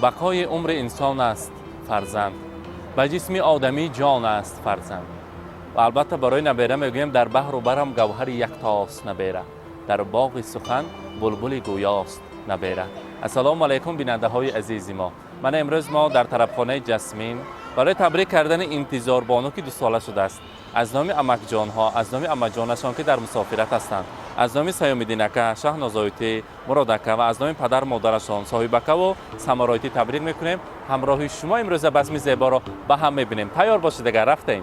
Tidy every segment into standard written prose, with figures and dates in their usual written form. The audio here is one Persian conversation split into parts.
بقای عمر انسان است فرزند، به جسم آدمی جان است فرزند. و البته برای نبیره میگویم در بحر و برم گوهر یکتاست نبیره، در باغ سخن بلبل گویاست نبیره. السلام علیکم بیننده های عزیز من امروز در طرفخانه جسمین برای تبریک کردن انتظار بانو که 2 ساله شده است، از نام امک جان ها، از نام امک جانشان که در مسافرت هستند، از نام سیام‌الدین اکا، شهناز آیتی، مراد اکا و از نام پدر مادرشان صاحب اکا و سمرایتی تبریک میکنیم. همراه شما امروز بزم زیبا را به هم میبینیم. تیار باشید دیگر رفتیم.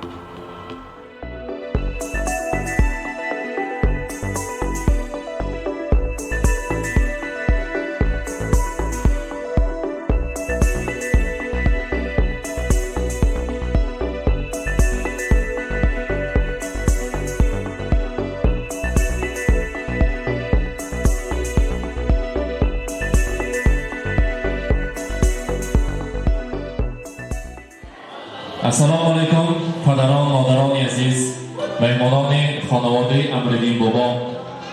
السلام علیکم پدران مادران عزیز مهمانان خانواده امردین بابا.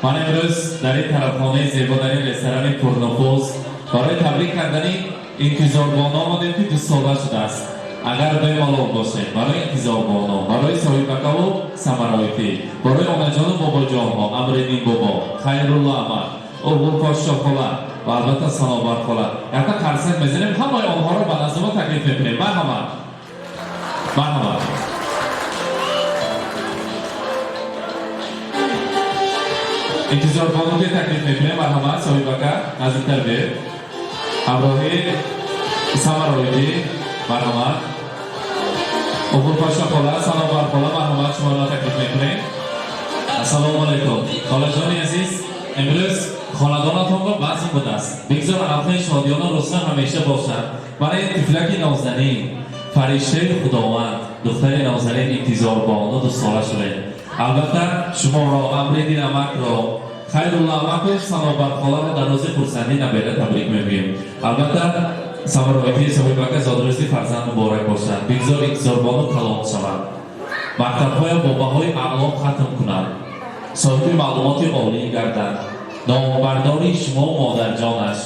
من امروز در این طرفخانه زیبا در این رستوران پرنفوذ برای تبریک کردن انتظار بانو آمدیم که 2 ساله شده است. اگر بمالال باشه برای انتظار بانو، برای صاحب اکا و سمرایتی، برای آنا جان و بابا جان ها، امردین بابا، خیرالله احمد، اغول پاشا خاله و البته سنابر خاله یک قرصک میزنیم. همه آنها را به نظم تکلیف میکنیم. مرحبا. انتظار بانو که تکلیف میکنیم. مرحبا صاحب اکا نزدیکتر بید. همراهی سمرایتی مرحبا. اغول پاشا خاله، سنابر خاله مرحبا شما را تکلیف میکنیم. السلام علیکم خاله جان عزیز، امروز خاندانتان را بزم بوده است. بگذار حلقه شادیان و رستن همیشه باشد برای طفلک نازنین فرشته خداوند دختر نازنین انتظار بانو 2 ساله شده. البته شما را امردین امک را خیرالله امک و سنابر خاله را در روز خرسندی نبیره تبریک میگوییم. البته سمرایتی صاحب اکا زادروزی فرزند مبارک باشد. بگذار انتظار بانو کلام شود، مکتب‌های باباهای اعلام ختم کنند، صاحب معلومات عالی گردند، نامبرداری شما و مادرجانش،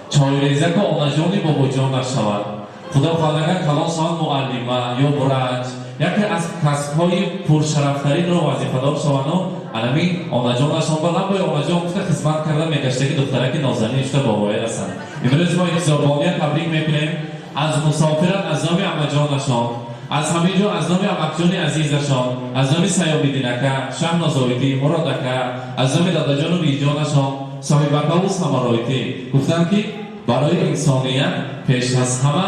چایریزک و آنجان بابا جانش شود. خدا خواهد کلان شوند معلمه یا برنج یکی از کسب‌های پرشرفترین را وظیفه‌دار شوند و علمی آنجانشان به لبای آنجان گفته خدمت کرده میگشته که دخترک نازنین شده بابایی هستند. امروز ما انتظار بانو تبریک میکنیم از مسافرت، از نام امجانشان، از همه جا از نام امکجان عزیزشان، از نام سیام‌الدین اکا، شهناز آیتی، مراد اکا، از نام داداجان و بیجانشان، صاحب اکا و سمرایتی گفتند که برای انسانیت پیش از همه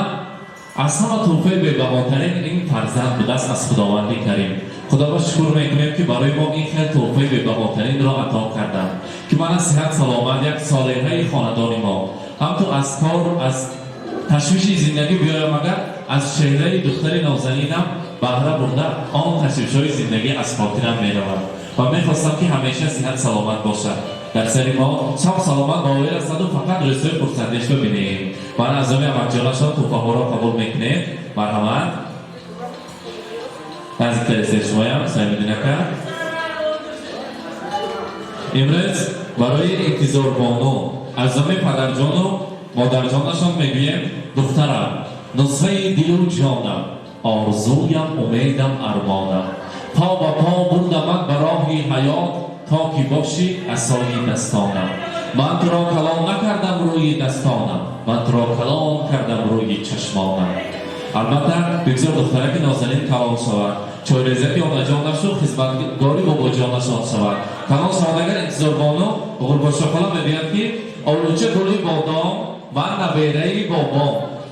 تحفه بی‌بهاترین این فرزند به دست از خداوند کریم. خدا را شکر میکنیم که برای ما این خیلی تحفه بی‌بهاترین را عطا کردند که من از صحت سلامت یک صالحه خاندان ما همطور از کار از تشویش زندگی بیایم، اگر از چهره دختر نازنینم بهره برده آن تشویش‌های زندگی از خاطرم میرود و میخواستم که همیشه صحت سلامت باشد. در سری ما شب سلامت باقی رسد و فقط رسوی پرسندش ببینیم. من از نام امکجانشان توفه ها را قبول میکنیم. مرحمت نزدیکتر است شمایم سیام‌الدین اکا. امروز برای انتظار بانو از نام پدرجان و مادرجانشان میگویم دخترم، نصفه دل و جانم، آرزویم، امیدم، ارمانم، پا با پا بردمت به راهی حیات تا که باشی عصای دستانم. من تو را کلام نکردم روی دستانم، من تو را کلام کردم روی چشمانم. البته بگذار دخترک نازنین کلام شود، چایریزک آنجانش و خدمتگاری بابا جانشان شود. کلام شود اگر انتظار بانو اغول پاشا خاله میگوید که آلوچه گلی بادام من نبیره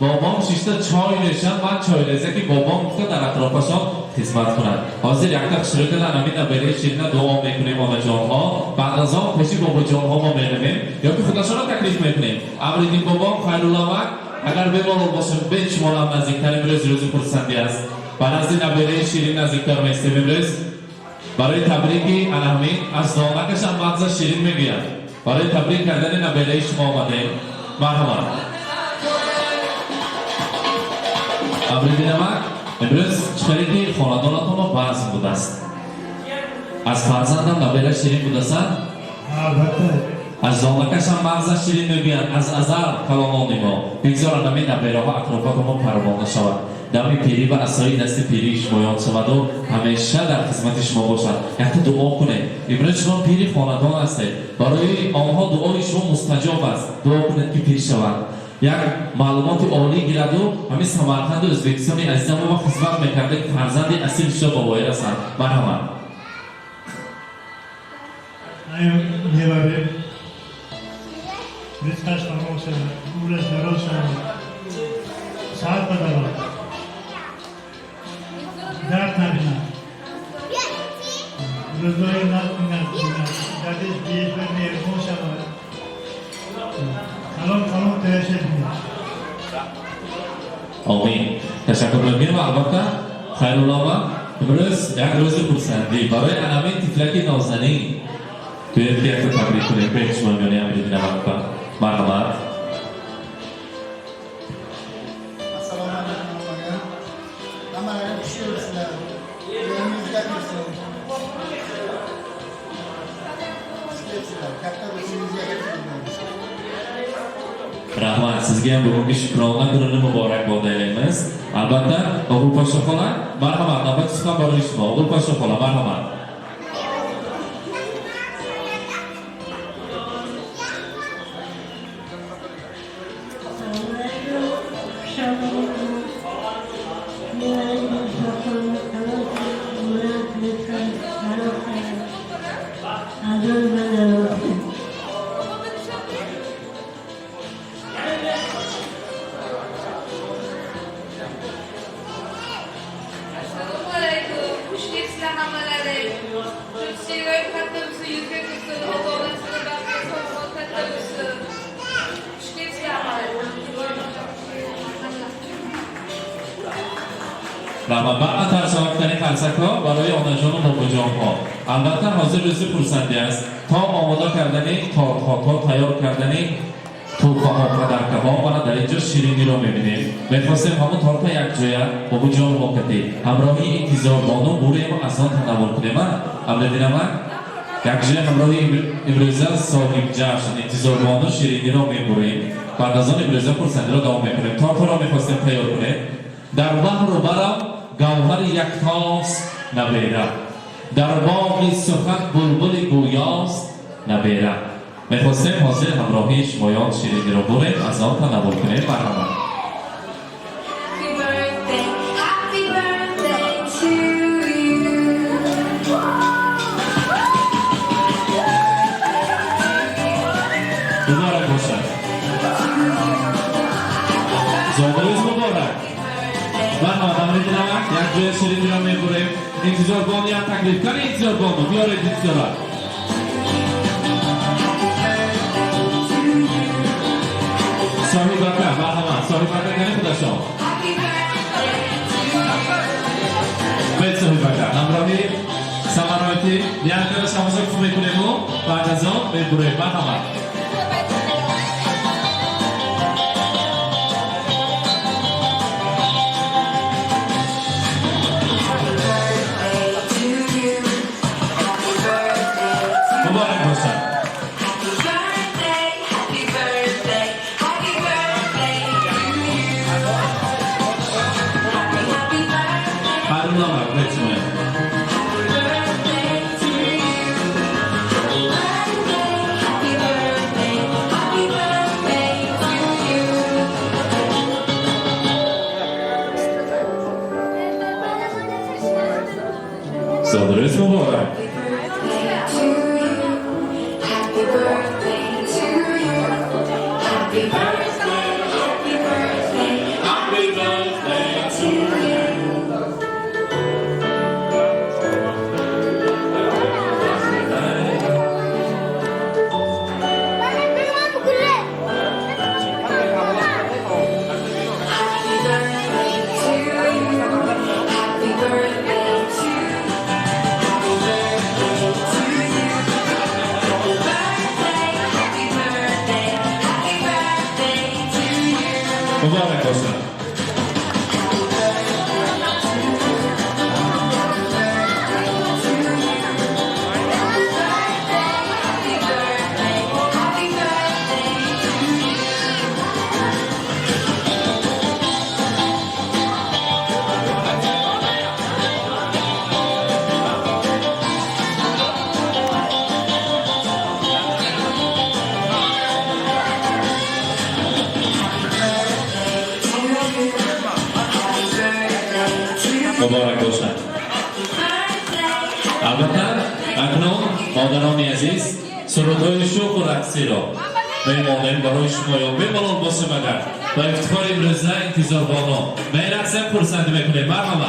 بابام شیشته چای نشن من چایریزک بابام گفته در اطرافشان خدمت کنند. حاضر یک تا شروع کردن همین نبیره شیرینه دعا میکنیم آنا جان ها، بعد از آن خوشی بابا جان ها ما میرمیم یا که خودشان را تکلیف میکنیم. امردین بابام خیرالله احمد اگر بمالال باشم به شما هم نزدیکتر امروز روز خرسندی است. بعد از این نبیره شیرین نزدیکتر میستیم امروز برای تبریک الهمین از دانکش هم مغز شیرین میگوید. برای تبریک کردن نبیره شما آمدیم. مرحبا. امردین احمد امروز چخیلی خاندانتان را بزم بوده است. از فرزندم نبیره شیرین بوده است؟ البته اجدادکش هم مغزش شیرین میگویند از ازل کلامانی ما بگذار نمی نبیرها اطرافاتمان پروانه شود دم پیری و عصای دست پیری شمایان شود و همیشه در خدمت شما باشد یکی دعا کنید امروز شما پیری خاندان هستید برای آنها دعای شما مستجاب است دعا کنید که پیر شود یک معلومات عالی گیرد و همین سمرقند و ازبکستان عزیزم ما خدمت میکرده که فرزند اصیل شما با وای هستند مرحبا نیواره ریسکش تمام شده اولش درست شده ساعت بدلا درد نبینه رضای نبینه دردش بیش بر نیرکون شده کلام تیشه بینه آمین تشکر میکنیم البته خیرالله امروز یک روز خرسندی برای علامه تفلک نازنین توی یک تبریک کنیم به شما میانی امید نمک مرحمت السلام علیکم اما اگر بشیر بسیار یه rahmat sizga ham bugungi shukrona kunini muborak bo'ldiramiz albatta o'g'il podsho xola marhamat navbatchi suhbat borishma o'g'il podsho xola marhamat و بعد ترسافتنی خلصک‌ها برای آنجان و باباجان‌ها البته حاضر روز پرسندی است تا آماده کردنی تارخاتا تیار کردنی توفه‌ها و درکه‌ها و در اینجا شیرینی رو می‌بینیم می‌خواستیم همون تارت یک جایه باباجان واقعی همراهی انتظار بانو بریم و از آن تناول کنیم امردینم یک جای همراهی امروزه صاحب جشن انتظار بانو شیرینی رو می‌بریم بعد از آن امروزه پرسندی رو دوام می‌کنیم تارت رو می‌خواستیم تیار کنیم در بحر و برم گوهر یکتاست نبیره در باغ سخن بلبل گویاست نبیره میخواستیم حاضر همراهی شمایان شیرینی رو بریم از آن تناول کنیم مرحبا مبارک باشد زادروز مبارک مرحبا امریدنمک یک جای شیرینی رو میبریم انتظار بانو یک تکلیف کنی انتظار بانو بیارید انتظارات صاحب بکر مرحبا صاحب بکر کنی خدا شما بید صاحب بکر همراهی سمرایتی یک جای شمازه کف میکنیم و بعد از آن میبریم مرحبا زادروز مبارک مبارک باشد مادران عزیز سرودهای شوق و رقصی را میمانیم برای شما یا بمالان باشه مگر و افتخار امروزه انتظار بانا میرقصیم پرسنده میکنیم مرحبا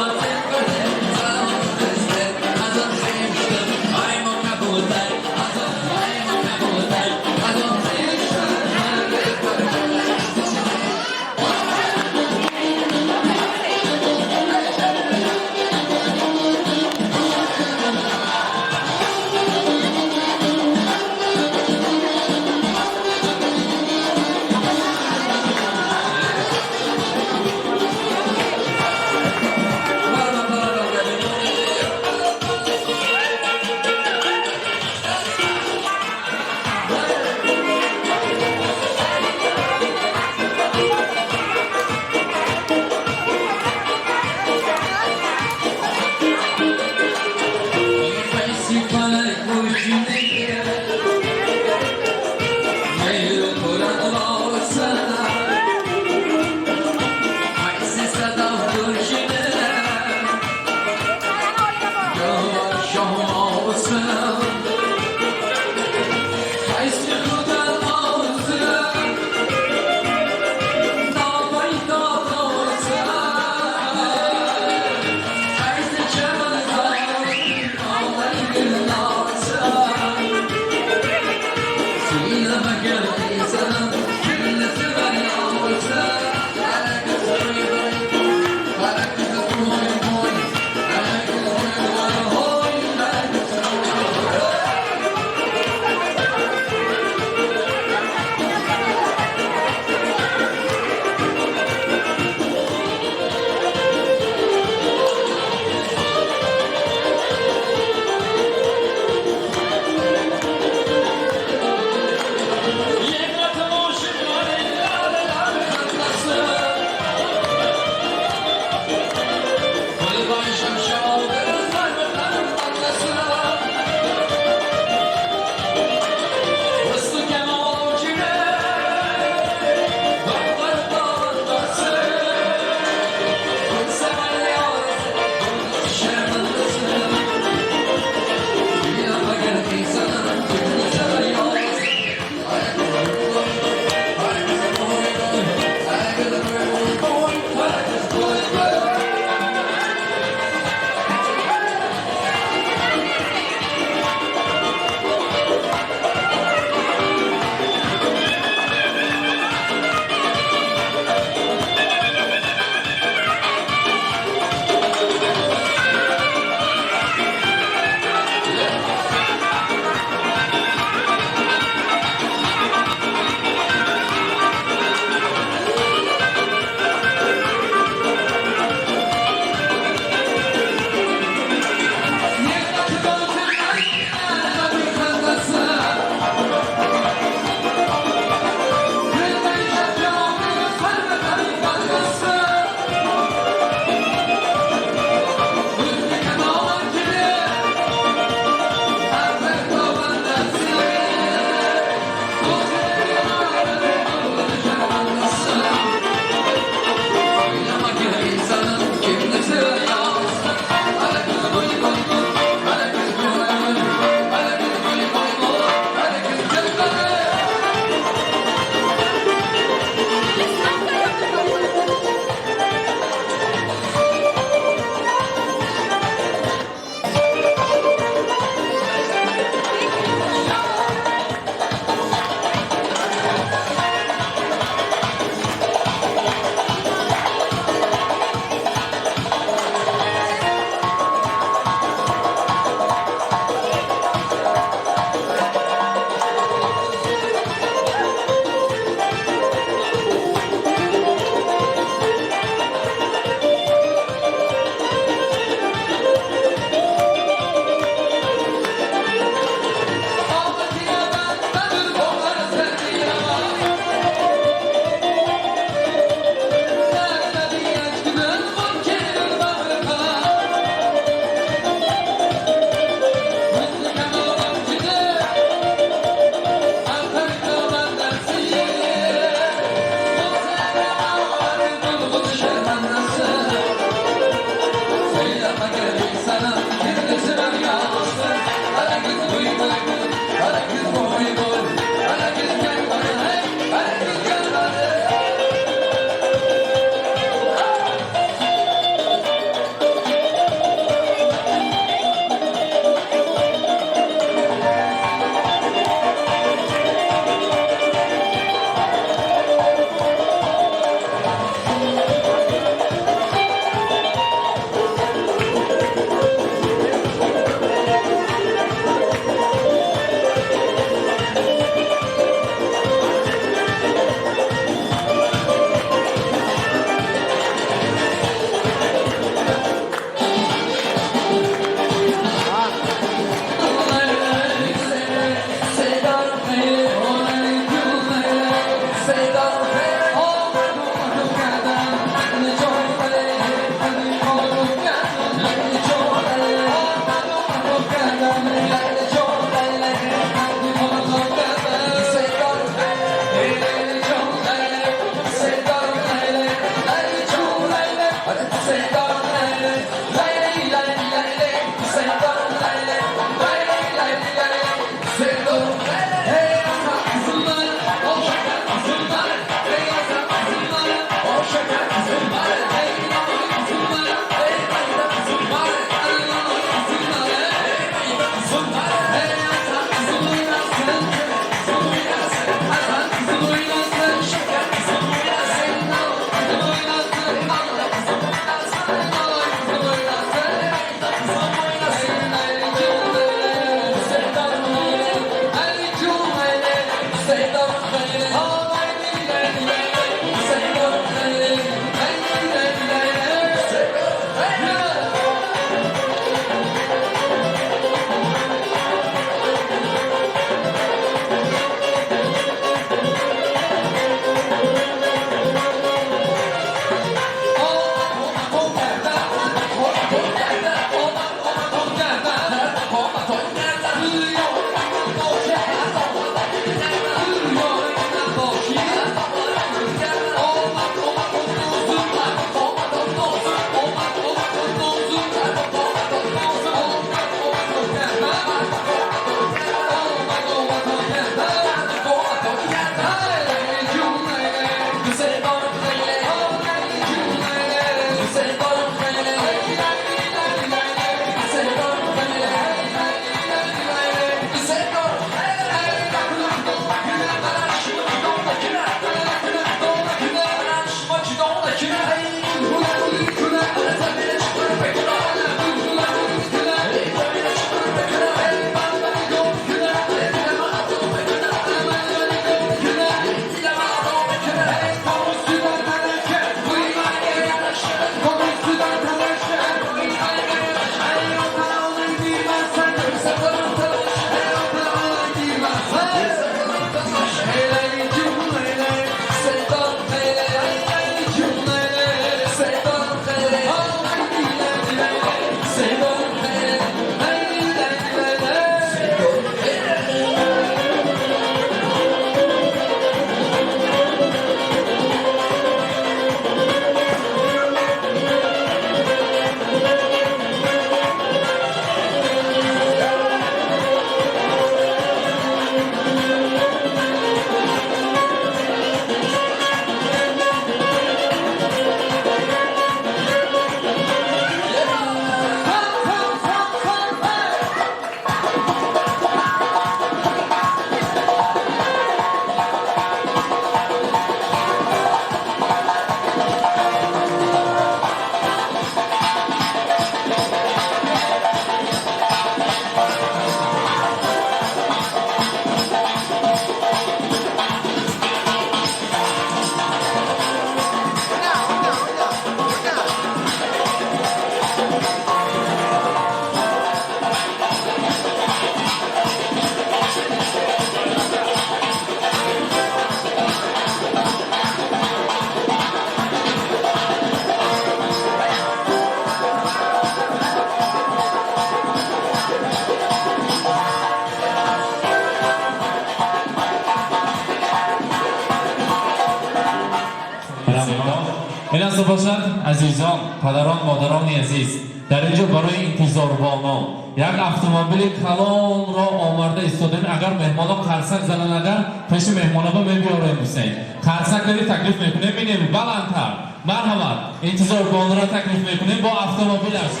لحظه باشد عزیزان، پدران، مادران عزیز، در اینجا برای انتظاربانان یک اتومبیل کلان را آماده ایستادیم. اگر مهمانا قرصک زنن اگر پیش مهمانا میبیاریم حسین قرصک داری تکلیف میکنیم بینیم بلندتر. مرحمت انتظاربان را تکلیف میکنیم با اتومبیل است.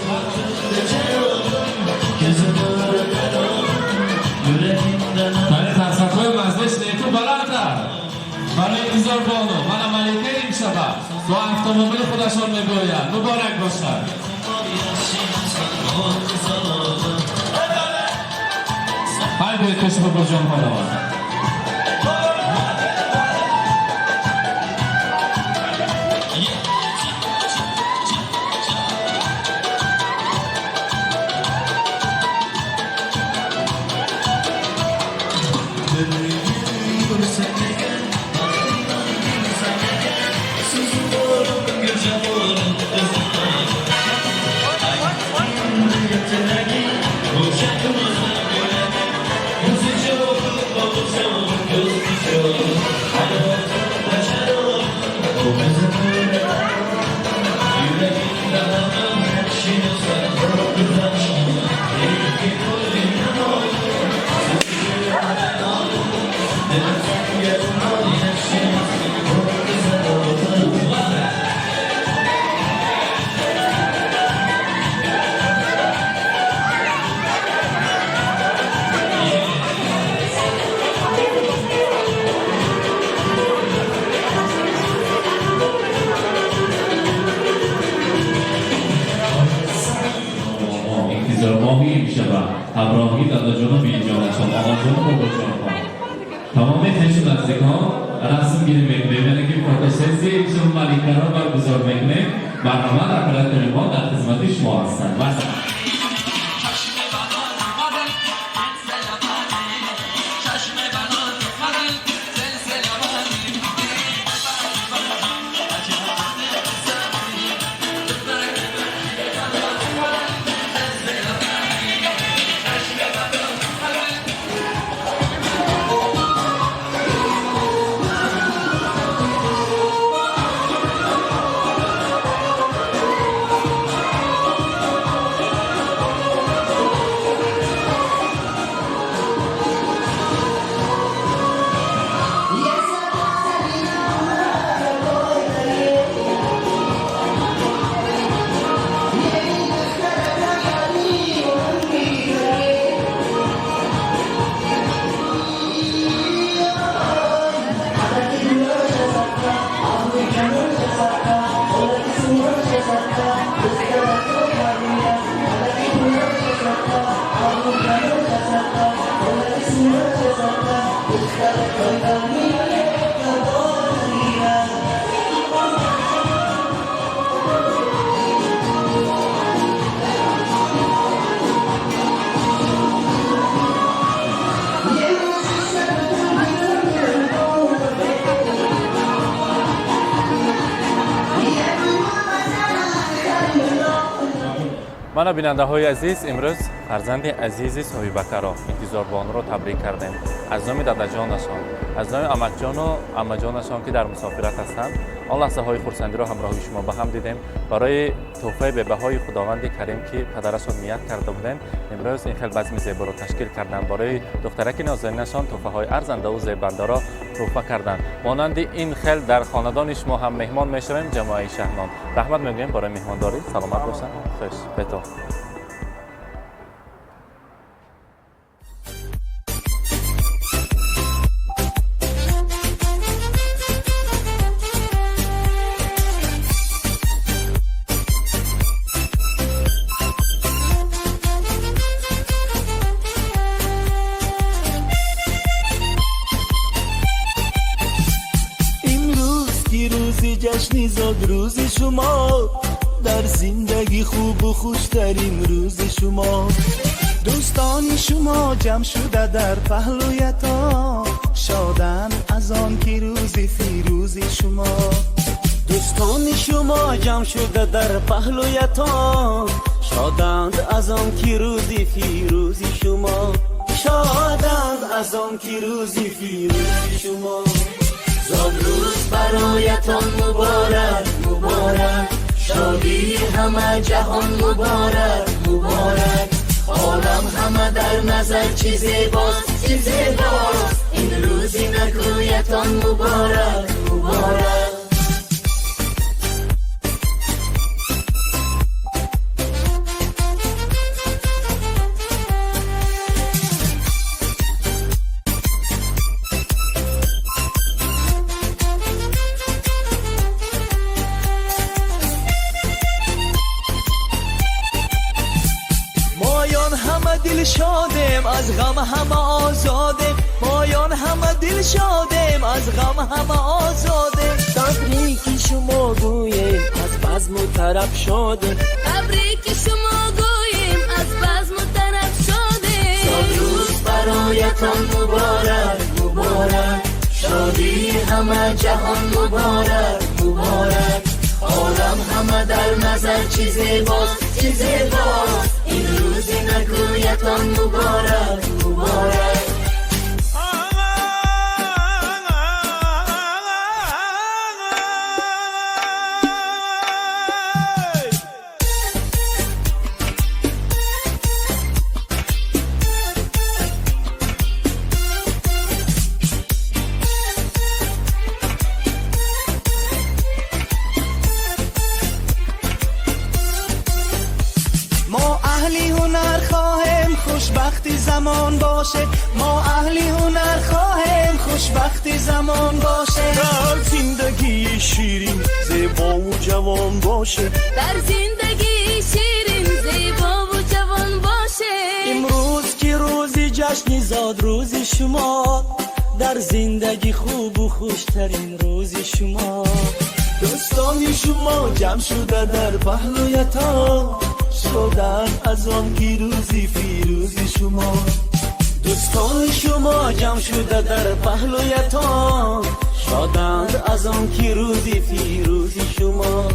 برای قرصک های مزدش نیتو بلندتر برای انتظاربانو من ملکه این شبه با اتومبیل خودشان میگوید مبارک باشد. های باید کشی با جان ها دوازد. همراهی دادا جانو بین جانشان آقا جانو بابا جانو تمام خیشون نزدیکان رسم گیری میکنه که فوتوسنسی ایشون ملیکه را برگزار میکنه. برنامه در حالت ریمان در خدمت شما هستند. من بیننده های عزیز امروز فرزند عزیزی صاحبکه را انتظاربان را تبریک کردیم از نام دادا جانشان از نام عمک جان و عمه جانشان که در مسافرت هستند. آن لحظه های خرسندی را همراه شما به هم دیدیم برای تحفه به بهای خداوند کریم که پدرشان نیت کرده بودند. امروز این خیلی بزم زیبا را تشکیل کردند برای دخترک نازنینشان تحفه های ارزنده و زیبنده را تحفه کردند. مانند این خیل در خاندان شما هم مهمان میشویم. جماعه شهرنان رحمت میگویم برای مهمانداری. سلامت باشند. خوش بتو. جشنی زاد روز شما در زندگی خوب و خوشترین روز شما دوستان شما جمع شده در پهلویتان شادن از آن که روز فیروز شما دوستان شما جمع شده در پهلویتان شادند از آن که روز فیروز شما شادند از آن که روز فیروز شما زادروز برایتان مبارک مبارک شادی همه جهان مبارک مبارک عالم همه در نظر چی زیباست چی زیباست این روزی نکویتان مبارک مبارک مایان همه دل شادیم از غم همه آزادیم مایان همه دل شادیم از غم همه آزادیم تبریک شما گوییم از بزم و طرب شادیم تبریک شما گوییم از بزم و طرب شادیم زادروز برایتان مبارک مبارک شادی همه جهان مبارک مبارک عالم همه در نظر چی زیباست چی زیباست این روزی نگویتان مبارک مبارک ما اهلی هنر خواهیم خوشبختی زمان باشه ما اهلی هنر خواهیم خوشبختی زمان باشه در زندگی شیرین زیبا و جوان باشه در زندگی شیرین زیبا و جوان باشه امروز که روزی جشن زادروز شما در زندگی خوب و خوشترین روز شما دوستان شما جمع شده در پهلویتان شدن از آن که روزی فیروز شما دوستان شما جمع شده در پهلویتان شادند از آن که روزی فیروز شما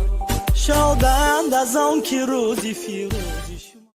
شادند از آن که روزی فیروز شما